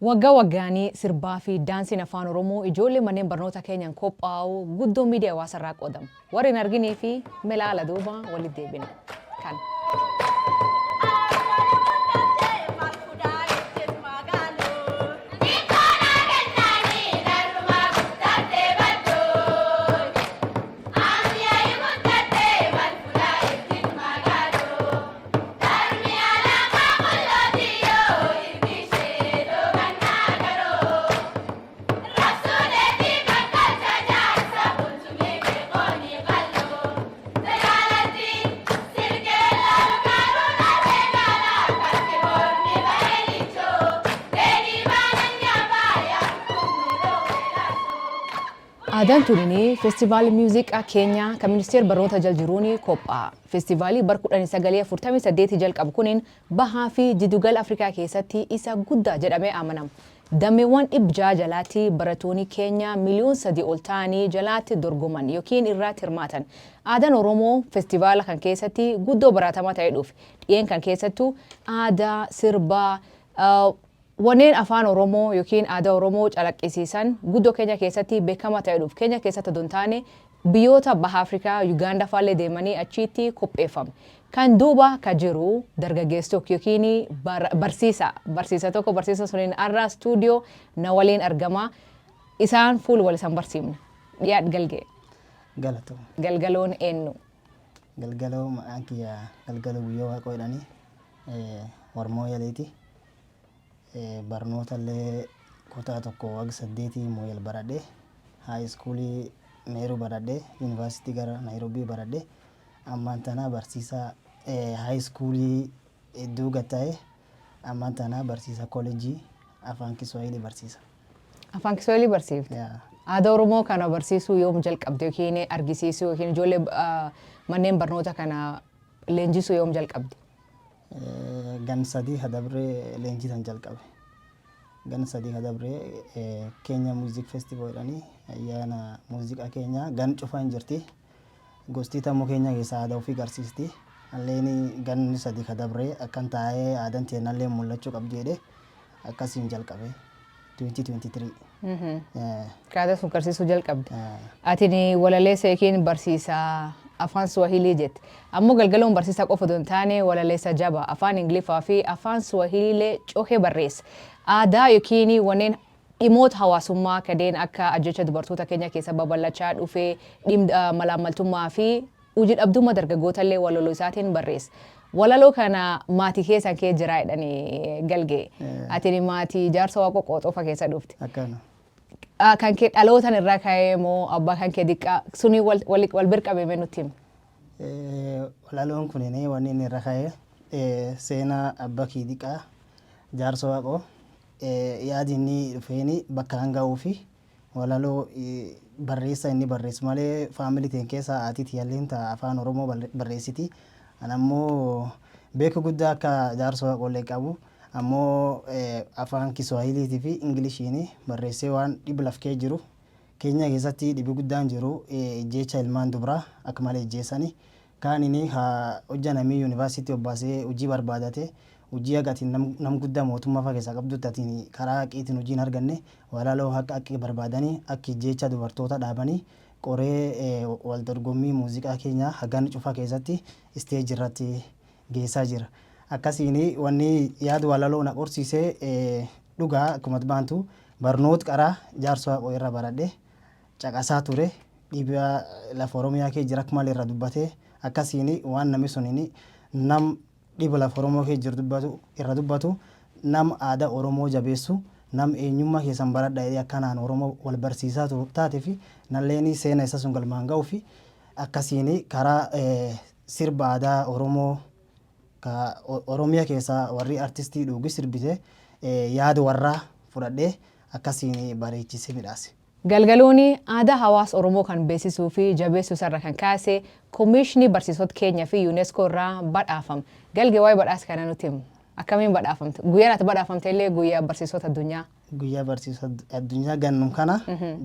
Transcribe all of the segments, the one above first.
Waggaa waggaanii sirbaa fi daansiin afaan Oromoo ijoollee manneen barnoota keenyaan qophaa'u guddoo miidiyaa hawaasarraa qoodamu. Warri hin arginee fi milaala duuba walitti deebina. Kan. Aadaan turinii feestivaalii muuziqaa Keenyaa kan ministeera barnoota jaljiruunii qophaa'a. Feestivaalii bara 1948 jalqabu kuniin bahaa fi jiddugala Afrikaa keessatti isa guddaa jedhamee amanama. Dameewwan dhibba jalaatti barattoonni Keenyaa miliyoona 3 ol ta'anii jalaatti dorgoman yookiin irratti hirmaatan. Aadaan Oromoo feestivaala kan keessatti guddoo baratamaa ta'ee dhufe. Dhiyeen kan keessattuu aadaa, sirbaa, wanneen afaan Oromoo yookiin aadaa Oromoo calaqqisiisan guddoo keenya keessatti beekamaa ta'ee dhufe. Keenya keessatti osoo hin taane biyyoota baha Afrikaa, Yugaandaa fa'aallee deemanii achitti qopheeffame. Kan duuba kan jiru dargaggeessi tokko yookiin barsiisa tokko barsiisa suniin har'a istuudiyoo na waliin argama. Isaan fuul wal isaan barsiifna. Dhiyaadh galgee. Galatoo. Galgaloon eenyu? Galgaloo maqaan kiyya galgaloo guyyoo waaqoo jedhanii Oromoo Yaleeti. Barnoota illee kutaa tokko waggaa 8 Mooyal baradhee high schoolii Meeruu baradhee yuunivarsiitii gara Naayiroobii baradhee ammaan tana barsiisaa high schoolii hedduu gatta'ee ammaan tana barsiisaa kolleejjii afaan Kiswahilii barsiisa. Afaan Kiswahilii barsiifte? Aadaa Oromoo kana barsiisuu yoom jalqabde yookiin argisiisuu yookiin ijoollee manneen barnoota kana leenjisuu yoom jalqabde? Gan sadii hadabree leenjisan jalqabe. Gan sadii hadabree Kenya Music Festival jedhanii ayyaana muuziqaa Keenyaa gan cufaa hin jirti. Gosti tammoo Keenyaa keessaa aadaa ofii agarsiisti. Alleen gan sadii hadabree akkan taa'ee aadaan teennallee mul'achuu qabdi jedhee akkasiin jalqabe 2023. Aadaa sun agarsiisuu jalqabde. Ati walaleessa yookiin barsiisaa afaan Swahilii jette. Ammoo galgaloon barsiisaa qofa osoo hin taane walaleessa jaba afaan Ingiliffaa fi afaan Swahiliilee coohee barreessa. Aadaa yookiin wanneen dhimmoota hawaasummaa kanneen akka ajjecha dubartoota keenya keessa babal'achaa dhufee malaamaltummaa fi hojii dhabdummaa dargaggoota illee walaloo isaatiin barreessa. Walaloo kana maatii keessan kee jira jedhanii galgee. Ati maatii jaarsa waaqoo qooxoofa keessa dhufte. Akkana. Kan kee dhalootan irraa ka'ee moo abbaa kan kee diqqaa suni wal bira qabee nutti himi? Walaloon kunii wanni inni irra ka'ee seenaa abbaa kee diqqaa jaarsa waaqoo yaadi inni dhufeeni bakka hanga'uu fi walaloo barreessa inni barreessu malee faamilii teen keessa aatii tiyalleen ta'a afaan Oromoo barreessiti. Anammoo beeku guddaa akka jaarsa waaqollee qabu. Ammoo afaan Kiswahiliitii fi Ingilishiin barreessee waan dhibba laf kee jiru. Keenya keessatti dhibbi guddaan jiru jecha ilmaan dubaraa akka malee jeessani. Kaan inni hojjanamii yuunivarsiitii obbaasee hojii barbaadate hojii agatiin nam guddaa mootummaa fa'aa keessaa qabdu tatiin karaa haqiitiin hojii hin arganne walaloo haqa barbaadanii akka jecha dubartoota dhaabanii qoree wal dorgommii muuziqaa Keenyaa hagan cufaa keessatti isteejii irratti geessaa jira. Akkasiin wanni yaadu walaloo na qorsiisee dhugaa akkuma baantu barnoota qaraa jaarsa waaqoo irra baradhee caqasaa ture dhibba lafa Oromiyaa kee jira akka malee irra dubbatee akkasiin waan namni suniin nam dhibba lafa Oromoo kee jiru irra dubbatu nam aadaa Oromoo jabeessu nam eenyummaa keessan baradha jedhee akkanaan Oromoo wal barsiisaa taatee fi nalleen seenaa isa sun galmaan ga'uu fi akkasiin karaa sirba aadaa Oromoo Oromiyaa keessaa warri artistii dhuugii sirbite yaada warraa fudhadhee akkasiin bareechisee midhaase. Galgaloon aadaa hawaasa Oromoo kan beeksisuu fi jabeessuu irra kan kaase Komishinii Barsiisota Keenyaa fi UNESCO irraa badhaafame. Galgee waa'ee badhaasa kana nutti himu. Akkamiin badhaafamte? Guyyaan ati badhaafamte illee guyyaa barsiisota addunyaa. Guyyaa barsiisota addunyaa gannum kana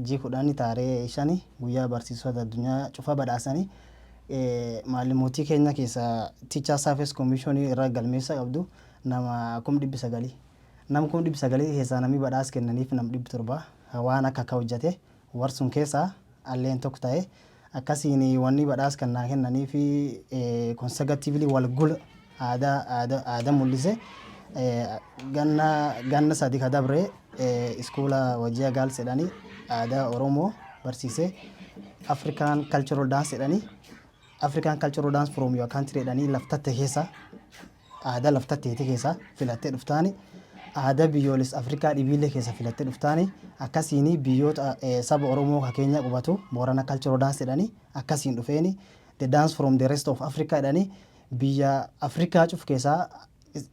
ji 10 taaree 5 guyyaa barsiisota addunyaa cufa badhaasanii maalimootii keenya keessa Teacher Service Commission irraa galmeessa qabdu nama 1900. nam kun 900 keessaa namni badhaas kennaniif nam 700 waan akka hojjate warsun keessaa alleen tokko ta'e akkasiin wanni badhaas kan naa kennanii fi consecutively wal gul aadaa mul'ise ganna sadi ka dabre iskoola wajjia gaals jedhanii aadaa Oromoo barsiise African cultural dance jedhanii African cultural dance from your country jedhanii laftatte keessa aadaa laftatteeti keessa filattee dhuftaani aadaa biyyoolessa Afrikaa dhibiillee keessa filattee dhuftaani akkasiin biyyoota saba Oromoo ka keenya qubatu Boorana cultural dance jedhanii akkasiin dhufeeni the dance from the rest of Africa jedhanii biyya Afrikaa cuf keessaa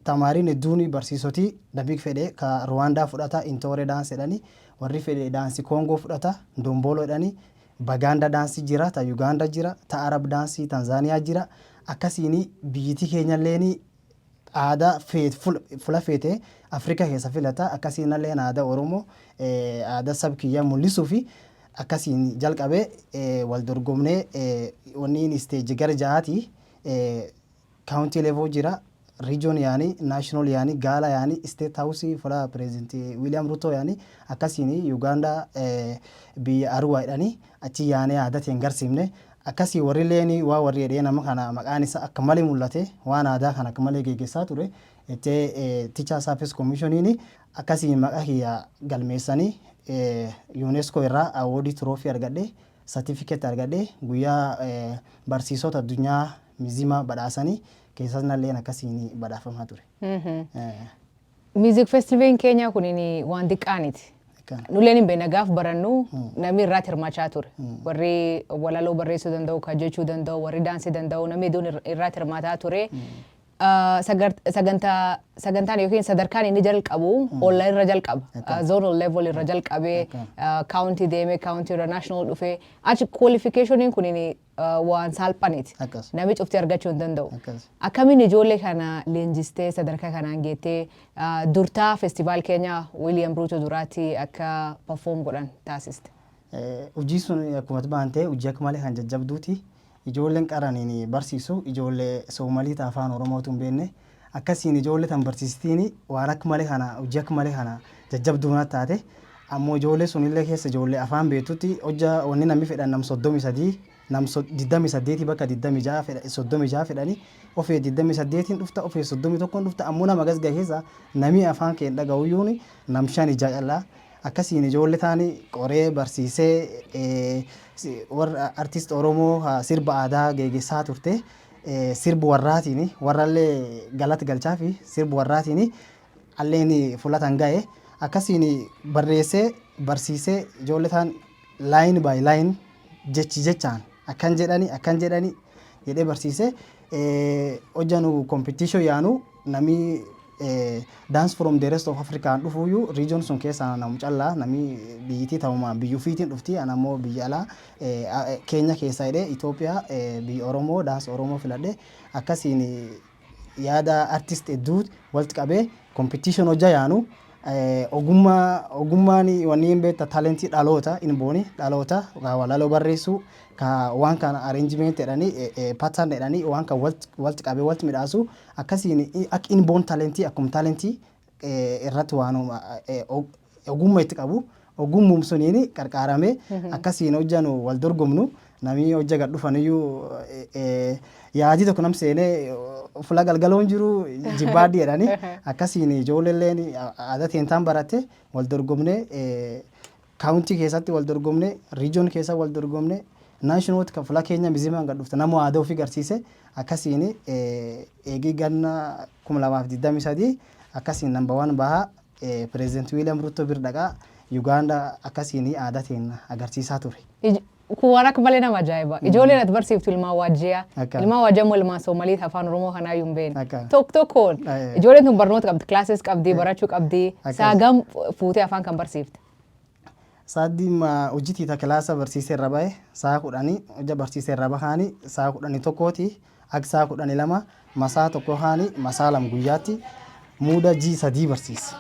tamaariin hedduun barsiisotii dabiik fedhe ka Rwanda fudhata Intore dance jedhanii warri fedhe daansii Kongo fudhata Ndombolo jedhanii Baganda daansii jira ta Uganda jira ta Arab daansii Tanzania jira akkasiin biyyiti keenyallee aadaa fula feete Afrika keessa filata akkasiin illee aadaa Oromoo aadaa sab kiyya mul'isuu fi akkasiin jalqabee wal dorgomnee wanni stage gara jaati county level jira region yaani national yaani gala yaani state house fula president William Ruto yaani akkasiin Uganda biyya Arua jedhanii achi yaane aadatiin garsiifne akkasii warri leeni waa warri jedhee nama kana maqaan isaa akka malee mul'ate waan aadaa kana akka malee geggeessaa ture itti teacher service commissioniin akkasii maqaa kiyya galmeessanii UNESCO irraa award trophy argadhe certificate argadhe guyyaa barsiisota addunyaa mizima badhaasanii keessasnallee akkasiin badhaafamaa ture. Music festival Kenya kunini waan diqqaaniti. Nuleen hin beekne gaaf barannu namni irratti hirmaachaa ture. Warri walaloo barreessuu danda'u, kan jechuu danda'u, warri daansii danda'u namni hedduun irratti hirmaataa ture. Sagantaan yookiin sadarkaan inni jalqabu olla irra jalqaba. Zonal level irra jalqabee county deemee county irra national dhufee achi qualificationin kunini waan salphaniiti. Namni cufti argachuu hin danda'u. Akkamiin ijoollee kana leenjistee sadarkaa kanaan geettee durtaa festivaal keenya William Ruto duraatti akka perform godhan taasiste. Hojii sun akkuma baantee hojii akka malee kan jajjabduuti. Ijoolleen qaraniin barsiisu ijoollee Soomalii afaan Oromootu hin beekne akkasiin ijoollee tan barsiistiin waan akka malee kana hojii akka malee kana jajjabduuna taate ammoo ijoollee sunillee keessa ijoollee afaan beektutti hojja wanni namni fedhan nam 33 nam 28 bakka 36 fedhanii ofee 28 dhufta ofee 31 dhufta ammoo nama gasgaa keessa namni afaan keen dhaga'uyyuun nam 5 jaalala akkasiin ijoollee taani qoree barsiisee warra artist Oromoo sirba aadaa geggeessaa turte sirbu warraatiin warrallee galata galchaa fi sirbu warraatiin alleen fulatan ga'e akkasiin barreessee barsiisee ijoollee taan line by line jechaan akkan jedhani jedhee barsiisee hojjanu competition yaanu namni dance from the rest of Africa dhufuyu region sun keessa namu callaa nami biyyiti ta'uma biyyu fiitiin dhufti anammoo biyya alaa Kenya keessa jedhee Itoophiyaa biyya Oromoo dance Oromoo filadhe akkasiin yaada artist hedduu walitti qabee competition hojja yaanu ogummaan wanni beekta talentii dhaloota in booni dhaloota walaloo barreessuu ka waan kana arrangement jedhanii pattern jedhanii waan kan walitti qabee walitti midhaasu akkasiin akka in boon talentii akkuma talentii irratti waan ogummaa itti qabu ogummuun suniin qarqaaramee akkasiin hojjanu wal dorgomnu namni hojja gad dhufaniyyuu yaadii tokko nam seenee fula galgaloon jiru jibbaaddi jedhanii akkasiin ijoolleen aadaa teentaan baratte wal dorgomne county keessatti wal dorgomne region keessa wal dorgomne national kan fula keenya mizimaan gad dhufte namoo aadaa ofii garsiise akkasiin eegii ganna 2023 akkasiin number 1 baha president William Ruto birdaqaa Uganda akkasiin aadaa teenya agarsiisaa ture. Kuwaan akka malee nama ajaa'iba. Ijoolleen ati barsiiftu ilmaan waajjiyaa. Ilmaan waajjiyaa immoo ilmaan Soomaalii afaan Oromoo kanaa iyyuu hin beekne. Tokkoon ijoolleen tun barnoota qabdi, classes qabdi, barachuu qabdi. Saagam fuutee afaan kan barsiifte. Saaddiima hojii ta kilaasa barsiisee irra bahe saa 10 hojja barsiisee irra bahanii saa 11 akka saa 12 masaa tokko haani masaa 2 guyyaatti muuda G3 barsiise.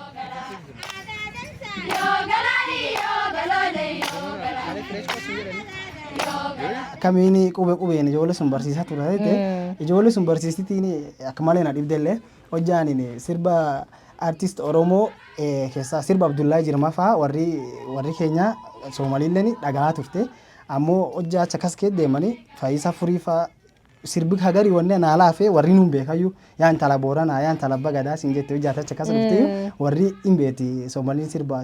Kamiin qubeen ijoollee sun barsiisaa ture ijoollee sun barsiistiin akka malee na dhibdellee hojjaanin sirba artist Oromoo keessaa sirba Abdullahi Jirmaa fa'aa warri keenya Soomaliilleen dhagaa turte. Ammoo hojjaa acha kas kee deemanii Faayisaa Furii fa'aa sirbi hagarii wanne naa laafee warri nuun beekayyuu yaa intala Booranaa yaa intala Bagadaa siin jettee hojjaa acha kas dhufte warri hin beeti Soomaliin sirba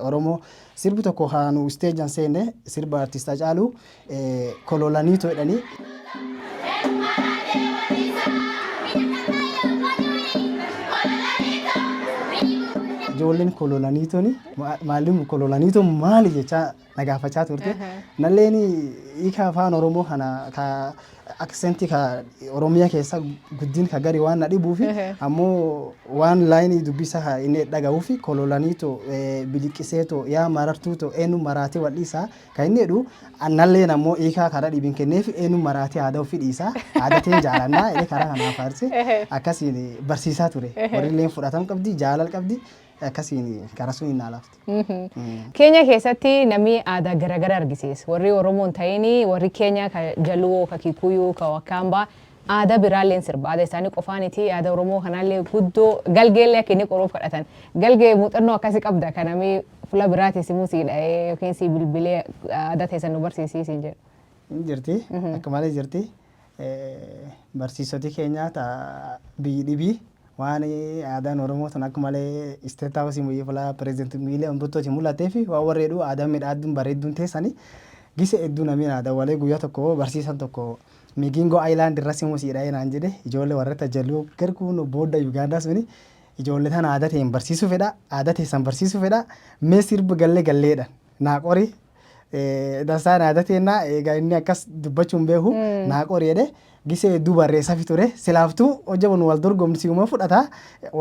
Oromoo sirbi tokko haanu isteejan seenne sirba artist Hacaaluu kololaniitoo jedhanii. Ijoolleen kololaniitooni maaliin kololaniitoo maali jechaa nagaafachaa turte. Nalleen hiika afaan Oromoo kana ka aksentii ka Oromiyaa keessa guddin ka gari waan na dhibuufi ammoo waan laayinii dubbisa inni dhaga'uufi kololaniitoo biliqiseetoo yaa marartuutoo eenyu maraatee wadhiisaa kan inni jedhu nalleen ammoo hiika karaa dhibiin kenneef eenyu maraatee aadaa ofii dhiisaa aadateen jaalannaa jedhee karaa kanaaf aarse akkasiin barsiisaa ture. Warrilleen fudhatama qabdi jaalala qabdi. Akkasiin karaa sun hin alaaftu. Keenya keessatti namni aadaa garaagaraa argisiisa. Warri Oromoon ta'ini warri Keenya ka Jaluo, ka Kikuyu, ka Wakamba aadaa biraalleen sirba. Aadaa isaanii qofaaniti aadaa Oromoo kanallee guddoo galgeellee akka inni qoroof kadhatan. Galgee muuxannoo akkasii qabda kan namni fuula biraatii si muuziidha yookiin si bilbilee aadaa teessan nu barsiisiin jedhu. Jirti akka malee jirti. Barsiisoti keenya biyyi dhibii. Waan aadaan Oromoo sun akka malee isteet haawusii muyyee fulaa pireezidenti Miilee Ombuttootti mul'atee fi waan warreedhu aadaa midhaadduun bareedduun teessanii gise hedduu namni aadaa walee guyyaa tokko barsiisan tokko Migingo Ayilaand irra simuusiidha naan jedhe ijoollee warra Jaluu garkuun booda Yuugaandaa suni ijoollee tana aadaa ta'een barsiisuu fedha aadaa teessan barsiisuu fedha mee sirba galleedha naa qori dansaan aadaa teennaa egaa inni akkas dubbachuun beeku naa qori jedhe. Gisee hedduu barreessaa fi ture silaaftuu hojjaman wal dorgomsiisuma fudhata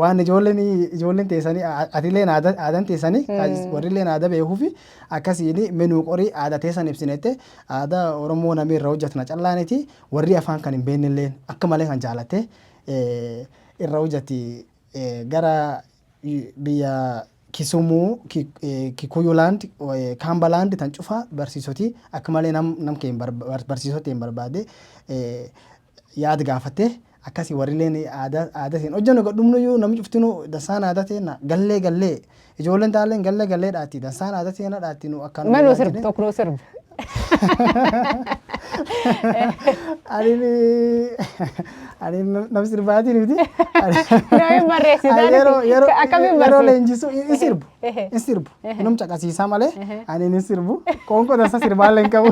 waan ijoolleen teessanii atiilleen aadaan teessanii warrilleen aadaa beekuu fi akkasiin menuu qorii aadaa teessan ibsinette aadaa Oromoo namni irra hojjetna callaaniti warri afaan kan hin beeknelleen akka malee kan jaalatte irra hojjetti gara biyya Kisumuu Kikuyuland Kambaland tan cufaa barsiisoti akka malee nam keen barsiisotiin barbaade yaad gaafate akkasii warrilleen aadaatiin hojjennu godhumnuyyuu namni cuftinuu dansaan aadaa teenna gallee ijoolleen taalleen gallee dhaatti dansaan aadaa teenna dhaatti nu akkaan Manuu sirbu tokko sirbu. Ani nam sirbaatiin miti. Namni barreessisaa yeroo leenjisu in sirbu num caqasiisaa malee ani in sirbu qoonqoo dansa sirbaallee hin qabu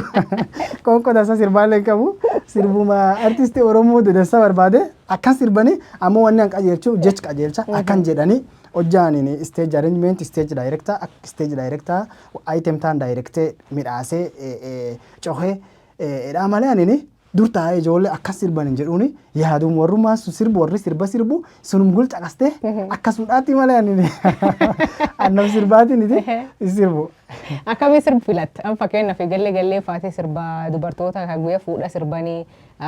qoonqoo dansa sirbaallee hin qabu sirbuma artistii Oromoo dansa barbaade akkan sirbanii ammoo wanni an qajeelchu jecha qajeelcha akkan jedhanii hojjaaniin stage arrangement stage director item taan directee midhaasee cohee dhaa malee anini dur taa'ee ijoollee akkas sirban hin jedhuuni yaaduun warrummaa sun sirbu warri sirbu sunum gul caqastee akkasumdhaatti malee anini annam sirbaatiin iti sirbu. Akkamii sirbu filatta? An fakkeenyaaf gallee faatee sirba dubartoota kan guyyaa fuudha sirbanii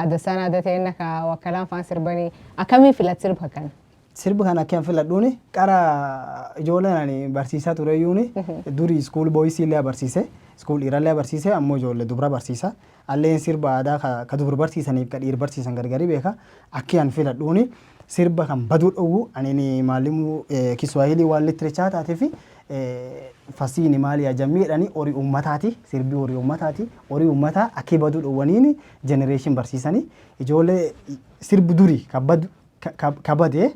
dansaan aadaa ta'een ka wakkalaan faan sirbanii akkamii filatta sirba kana? Sirbi kan akkam filadhuuni qara ijoolleen ani barsiisaa tureyyuuni durii iskuul booyisii illee barsiise iskuul dhiirallee barsiise ammoo ijoollee dubara barsiisa alleen sirba aadaa ka dubara barsiisaniif ka dhiira barsiisan gargari beeka akki an filadhuuni sirba kan baduu dhowwu anini maalimuu Kiswaahilii waan littirechaa taatee fi fasiini maali ajammiidhani horii uummataati sirbii horii uummataati horii uummataa akki baduu dhowwaniini jenereeshin barsiisanii ijoollee sirbi durii ka badee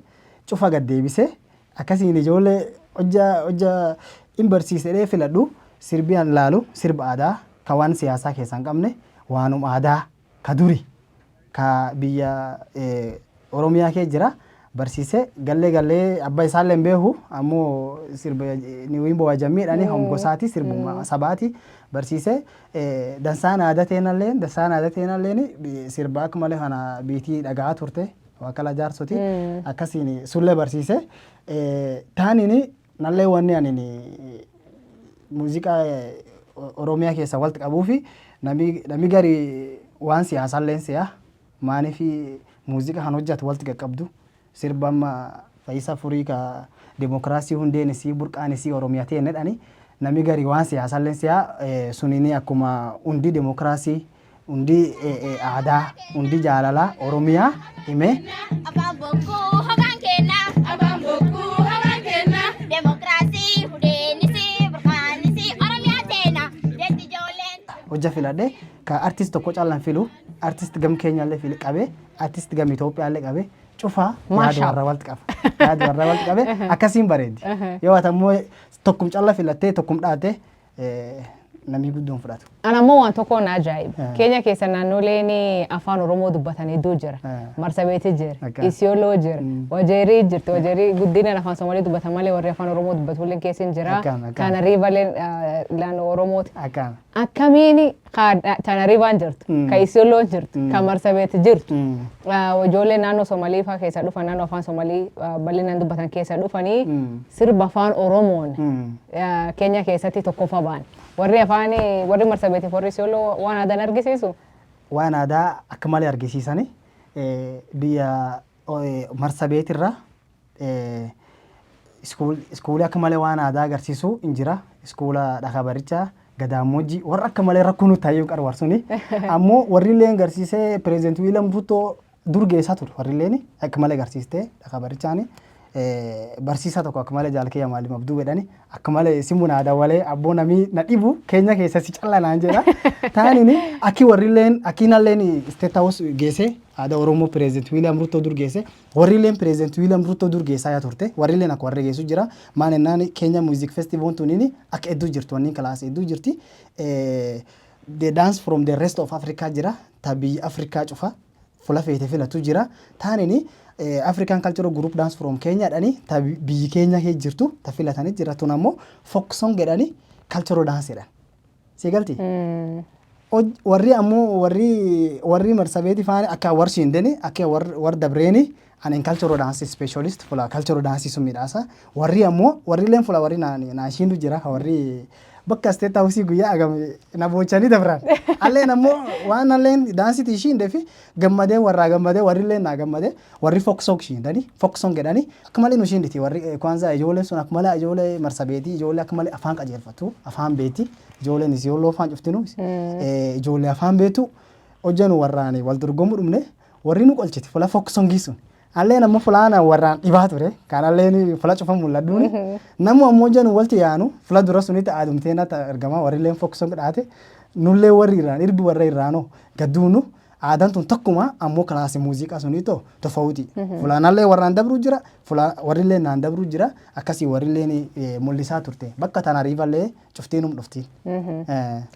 cufa gad deebisee akkasiin ijoollee hojja in barsiisedhee filadhu sirbi an laalu sirba aadaa ka waan siyaasaa keessaa hin qabne waanum aadaa ka duri ka biyya Oromiyaa kee jira barsiisee gallee abbaa isaallee hin beeku ammoo sirba ni wimbo wajammiidhani hongosaati sirbuma sabaati barsiisee dansaan aadaa teenalleen sirba akka malee kana biitii dhagaa turte. Wakala jaarsoti akkasiin sullee barsiise taanini nallee wanni anini muuziqaa Oromiyaa keessa walitti qabuu fi namni gari waan siyaasaalleen si'a maaniif muuziqaa kan hojjetu walitti qaqqabdu sirba amma Faayisaa Furii ka dimokiraasii hundeen isii burqaan isii Oromiyaa ta'e jedhani namni gari waan siyaasaalleen si'a sunini akkuma hundi dimokiraasii hundi aadaa hundi jaalala Oromiyaa hime. Abaan bokkuu hogaan keenna abaan bokkuu hojja filadhe ka artist tokko callan filu artist gam Kenya illee fil qabe artist gam Itoophiyaa illee qabe cufaa yaada warra walitti qaba yaada warra walitti qabe akkasiin bareedi yoo atammoo tokkum calla filattee tokkum dhaate namni guddoon fudhatu. Ana ammoo waan tokko na ajaa'iba. Keenya keessa naannoleen afaan Oromoo dubbatan hedduu jira. Marsabeeti jira. Isiyooloo jira. Wajeerii jirti. Wajeerii guddinaan afaan Somaalii dubbatan malee warri afaan Oromoo dubbatullee keessa hin jira. Kana riivaleen naannoo Oromooti. Akkamiin kana riivaan jirtu. Ka isiyooloo jirtu. Ka marsabeeti jirtu. Ijoollee naannoo Somaalii fa'aa keessa dhufan naannoo afaan Somaalii bal'inaan dubbatan keessa dhufanii sirba afaan Oromoon Keenya keessatti tokkoffaa ba'an. Warri afaan warri marsabeeti warri isiyooloo waan aadaan argisiisu. Waan aadaa akka malee argisiisani biyya marsabeetirra iskuulii akka malee waan aadaa agarsiisu hin jira. Iskuula Dhakaa Barichaa Gadaamoojii warra akka malee rakkoo nuti taa'ee qarwarsuni. Ammoo warri illee agarsiisee pireezidenti Wiiliyaam Ruutoo dur geessaa ture. Warri illee akka malee agarsiistee Dhakaa Barichaani. Barsiisaa tokko akka malee jaalkee maaliif abduu jedhani akka malee simuun aadaa walee abboo namii na dhibu Keenya keessa si callaa naan jedha. Taanini akki warrilleen akkiinalleen State House geesse aadaa Oromoo pireezidenti Wiiliyaam Ruutoo dur geesse warrilleen pireezidenti Wiiliyaam Ruutoo dur geessaa yaa turte warrilleen akka warri geessu jira maan ennaan Kenya Music Festival tuniini akka hedduu jirtu wanni kilaasii hedduu jirti. The dance from the rest of Africa jira tabii Afrikaa cufa fula feete filatu jira taanini African Cultural Group Dance from Kenya dhani biyyi Kenya kee jirtu ta filatanii jiratu nammoo folk song jedhani cultural dance jedhan. Seegalti? Warri ammoo warri marsabeeti faani akka warshiin deni akka war dabreeni anen cultural dance specialist fula cultural dance sun midhaasa. Warri ammoo warri leen fula warri naashindu jira warri bakka State House guyyaa agam na bochanii dabran. Alleen ammoo waan alleen daansitii ishiin defi gammadee warraa gammadee warri illee naa gammadee warri folk song ishiin dani folk song jedhani akka malee nu ishiin diti warri kwanza ijoolleen sun akka malee ijoollee marsabeetii ijoollee akka malee afaan qajeelfatu afaan beeti ijoolleen isiyooloo afaan cuftinu ijoollee afaan beetu hojjanu warraani wal dorgomuu dhumne warri nu qolchiti fula folk songii sun. Alleen ammoo fulaana warraan dhibaa ture kan alleen fula cufa mul'adduuni namu ammoo janu walti yaanu fula dura sunitti aadumtee nata argama warri illeen folk song dhaate nullee warri irraan irbi warra irraanoo gadduunu aadaan tun takkuma ammoo kilaasii muuziqaa sunito tofauti. Fulaanallee warraan dabru jira warri illee naan dabru jira akkasii warri illee mul'isaa turte bakka tana riivallee cuftiinum dhufti.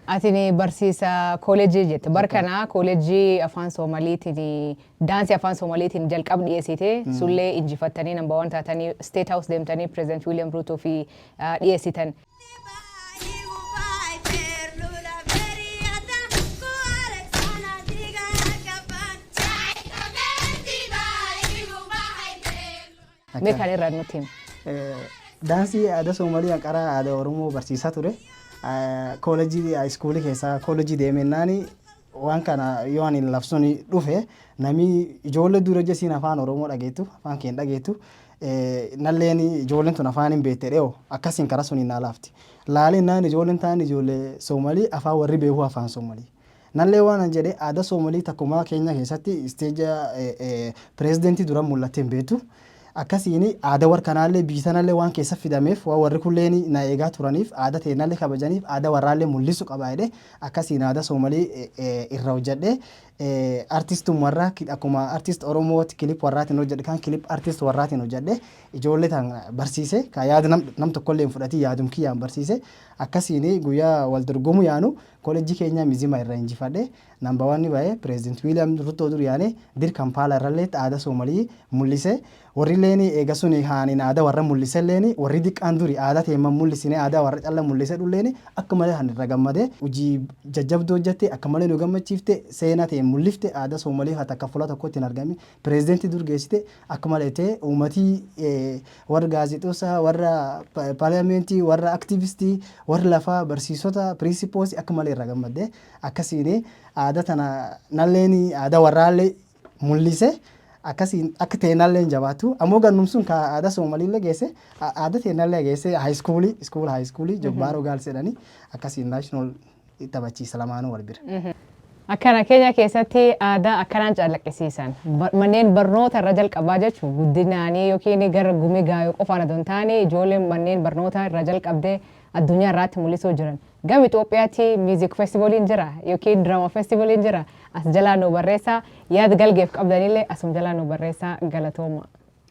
Atini barsiisa kooleejii jette barkana kooleejii afaan Somaaliitiin daansii afaan Somaaliitiin jalqab dhiyeessite sullee injifattanii namba 1 taatanii State House deemtanii pireezident Wiiliyaam Ruutoo fi dhiyeessitan. Meekan irraa nuti hima. Daansii aadaa Soomaalii hanqara aadaa Oromoo barsiisaa ture. Kooleejii iskuulii keessaa kooleejii deemennaani waan kana yoo ani labsuun dhufe namni ijoollee dura jesiin afaan Oromoo dhageettu afaan keenya dhageettu nalleen ijoolleen tun afaan hin beekte dhiyoo akkasiin karaa suniin naa laafti. Laaleen naan ijoolleen ta'an ijoollee Soomaalii afaan warri beekuu afaan Soomaalii. Nallee waan jedhee aadaa Soomaalii takkumaa Keenya keessatti isteeja pireezidentii dura mul'attee hin beektu. Akkasiin aadaa warra kanaallee biyya sanallee waan keessa fidameef waan warri kulleen na eegaa turaniif aadaa teenallee kabajaniif aadaa warraallee mul'isu qaba jedhee akkasiin aadaa Soomaalii irra hojjedhee artistum warraa akkuma artist Oromooti kilip warraatiin hojjedhe kan kilip artist warraatiin hojjedhe ijoollee tan barsiise kan yaada nam tokkollee hin fudhatin yaadum kiyyaan barsiise akkasiin guyyaa wal dorgomuu yaanu kooleejii keenya Mizima irra injifadhe namba 1 ba'ee pireezident Wiiliyaam Ruutoo dur yaane dir Kampaala irrallee aadaa Soomaalii mul'ise warri illeen eega suni haaniin aadaa warra mul'ise illeen warri diqqaan duri aadaa teemman mul'isine aadaa warra calla mul'ise dhulleen akka malee han irra gammadee hojii jajjabduu hojjette akka malee nu gammachiifte seenaa ta'e mul'ifte aadaa Soomaalii haa takka fuula tokkotti hin argame pireezidentii dur geessite akka malee ta'e uummatii warra gaazexoosaa warra paarlamentii warra aktiivistii warra lafaa barsiisota piriinsipoos akka malee irra gammadee akkasiin aadaa tana nalleen aadaa warraallee mul'ise. Akkasiin akka teenallee jabaatu ammoo gannum sun ka aadaa Soomaalii geesse aadaa teenallee geesse high school jobbaaroo gaal sedhani akkasiin national taphachiisa lamaanuu wal bira. Akkana keenya keessatti aadaa akkanaan calaqqisiisan. Manneen barnoota irra jalqabaa jechuun guddinaanii yookiin gara gumii gaayoo qofaan adoo hin taane ijoolleen manneen barnoota irra jalqabdee addunyaa irratti mul'isuu jiran. Gama Itoophiyaatti miuzik feestivooliin jira yookiin diraama feestivooliin jira. As jalaa nu barreessaa yaada galgeef qabdanillee asuma jalaa nu barreessaa galatooma.